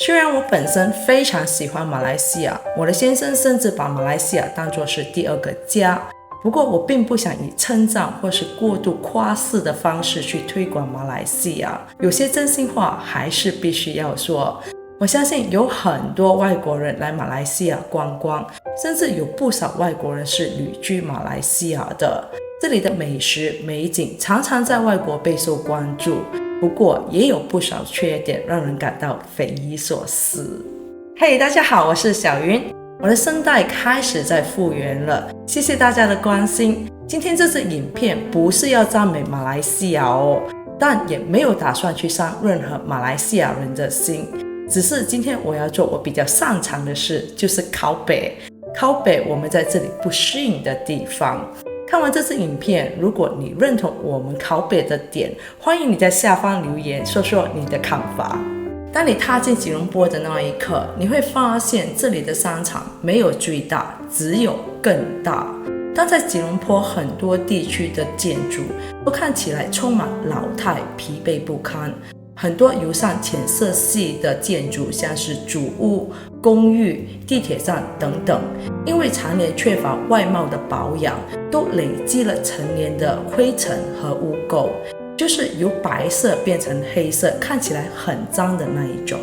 虽然我本身非常喜欢马来西亚，我的先生甚至把马来西亚当作是第二个家，不过我并不想以称赞或是过度夸饰的方式去推广马来西亚，有些真心话还是必须要说。我相信有很多外国人来马来西亚观光，甚至有不少外国人是旅居马来西亚的。这里的美食美景常常在外国备受关注，不过也有不少缺点让人感到匪夷所思。嘿，大家好，我是小云，我的声带开始在复原了，谢谢大家的关心。今天这支影片不是要赞美马来西亚哦，但也没有打算去伤任何马来西亚人的心，只是今天我要做我比较擅长的事，就是拷贝我们在这里不适应的地方。看完这支影片，如果你认同我们拷贝的点，欢迎你在下方留言说说你的看法。当你踏进吉隆坡的那一刻，你会发现这里的商场没有最大，只有更大。但在吉隆坡很多地区的建筑都看起来充满老态，疲惫不堪。很多油上浅色系的建筑，像是主屋、公寓、地铁站等等，因为常年缺乏外貌的保养，都累积了成年的灰尘和污垢，就是由白色变成黑色，看起来很脏的那一种。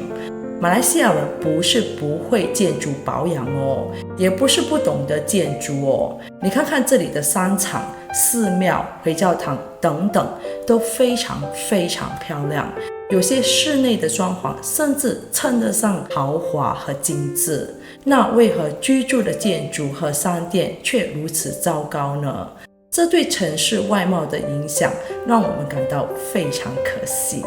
马来西亚人不是不会建筑保养哦，也不是不懂得建筑哦。你看看这里的商场、寺庙、回教堂等等，都非常非常漂亮。有些室内的装潢甚至称得上豪华和精致，那为何居住的建筑和商店却如此糟糕呢？这对城市外貌的影响让我们感到非常可惜。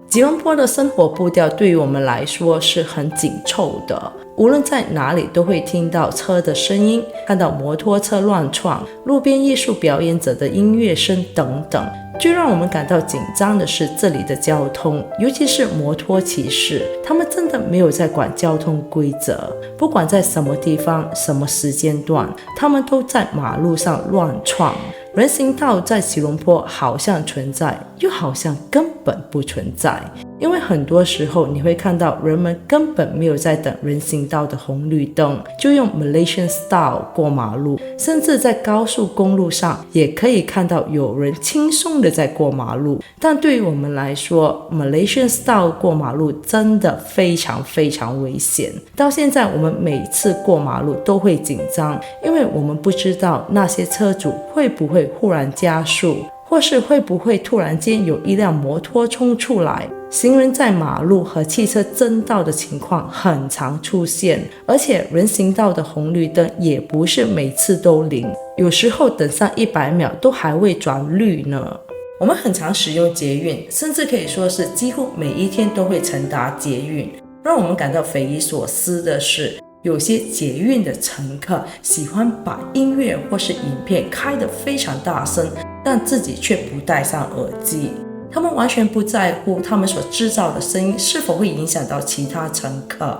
吉隆坡的生活步调对于我们来说是很紧凑的，无论在哪里都会听到车的声音，看到摩托车乱闯，路边艺术表演者的音乐声等等。最让我们感到紧张的是这里的交通，尤其是摩托骑士，他们真的没有在管交通规则，不管在什么地方、什么时间段，他们都在马路上乱闯。人行道在吉隆坡好像存在，又好像根本不存在，因为很多时候你会看到人们根本没有在等人行道的红绿灯，就用 Malaysian style 过马路，甚至在高速公路上也可以看到有人轻松的在过马路。但对于我们来说， Malaysian style 过马路真的非常非常危险。到现在我们每次过马路都会紧张，因为我们不知道那些车主会不会忽然加速，或是会不会突然间有一辆摩托冲出来。行人在马路和汽车争道的情况很常出现，而且人行道的红绿灯也不是每次都灵，有时候等上100秒都还未转绿呢。我们很常使用捷运，甚至可以说是几乎每一天都会乘搭捷运。让我们感到匪夷所思的是，有些捷运的乘客喜欢把音乐或是影片开得非常大声，但自己却不戴上耳机。他们完全不在乎他们所制造的声音是否会影响到其他乘客，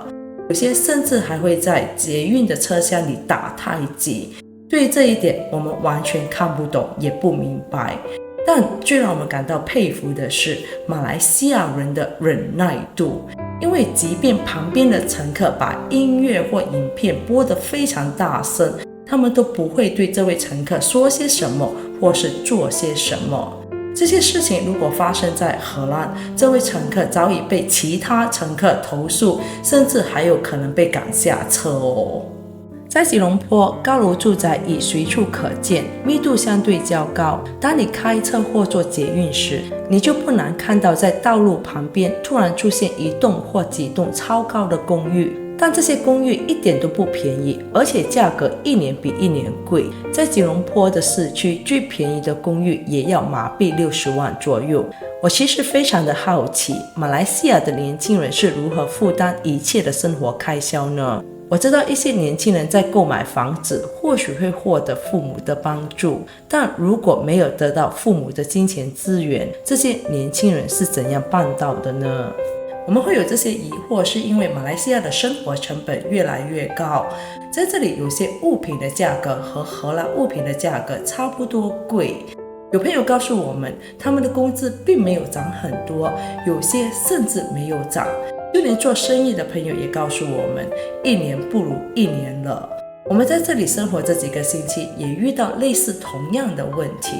有些甚至还会在捷运的车厢里打太极。对于这一点，我们完全看不懂，也不明白。但最让我们感到佩服的是马来西亚人的忍耐度，因为即便旁边的乘客把音乐或影片播得非常大声，他们都不会对这位乘客说些什么或是做些什么。这些事情如果发生在荷兰，这位乘客早已被其他乘客投诉，甚至还有可能被赶下车哦。在吉隆坡，高楼住宅已随处可见，密度相对较高。当你开车或坐捷运时，你就不难看到在道路旁边突然出现一栋或几栋超高的公寓。但这些公寓一点都不便宜，而且价格一年比一年贵。在吉隆坡的市区，最便宜的公寓也要马币60万左右。我其实非常的好奇，马来西亚的年轻人是如何负担一切的生活开销呢？我知道一些年轻人在购买房子或许会获得父母的帮助，但如果没有得到父母的金钱资源，这些年轻人是怎样办到的呢？我们会有这些疑惑，是因为马来西亚的生活成本越来越高，在这里有些物品的价格和荷兰物品的价格差不多贵。有朋友告诉我们，他们的工资并没有涨很多，有些甚至没有涨。就连做生意的朋友也告诉我们，一年不如一年了。我们在这里生活这几个星期，也遇到类似同样的问题，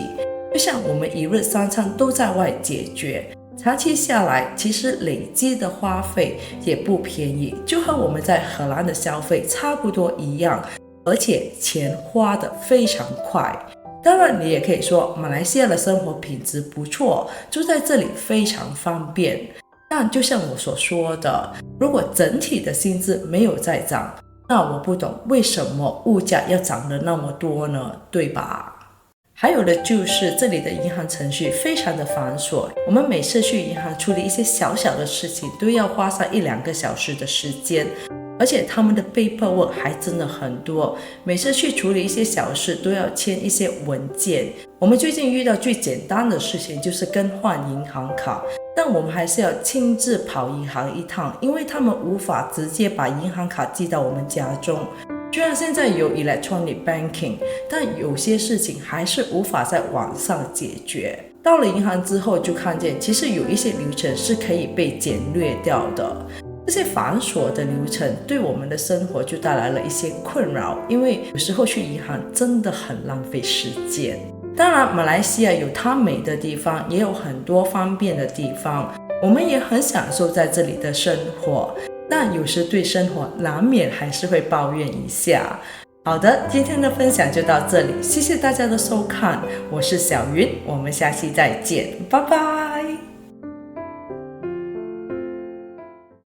就像我们一日三餐都在外解决，长期下来，其实累积的花费也不便宜，就和我们在荷兰的消费差不多一样，而且钱花得非常快。当然，你也可以说马来西亚的生活品质不错，住在这里非常方便。但就像我所说的，如果整体的薪资没有在涨，那我不懂为什么物价要涨得那么多呢？对吧？还有的就是这里的银行程序非常的繁琐，我们每次去银行处理一些小小的事情都要花上1-2个小时的时间，而且他们的 paperwork 还真的很多，每次去处理一些小事都要签一些文件。我们最近遇到最简单的事情就是更换银行卡，但我们还是要亲自跑银行一趟，因为他们无法直接把银行卡寄到我们家中。虽然现在有 electronic banking， 但有些事情还是无法在网上解决。到了银行之后就看见，其实有一些流程是可以被简略掉的。这些繁琐的流程对我们的生活就带来了一些困扰，因为有时候去银行真的很浪费时间。当然，马来西亚有它美的地方，也有很多方便的地方，我们也很享受在这里的生活，但有时对生活难免还是会抱怨一下。好的，今天的分享就到这里，谢谢大家的收看，我是小云，我们下期再见，拜拜。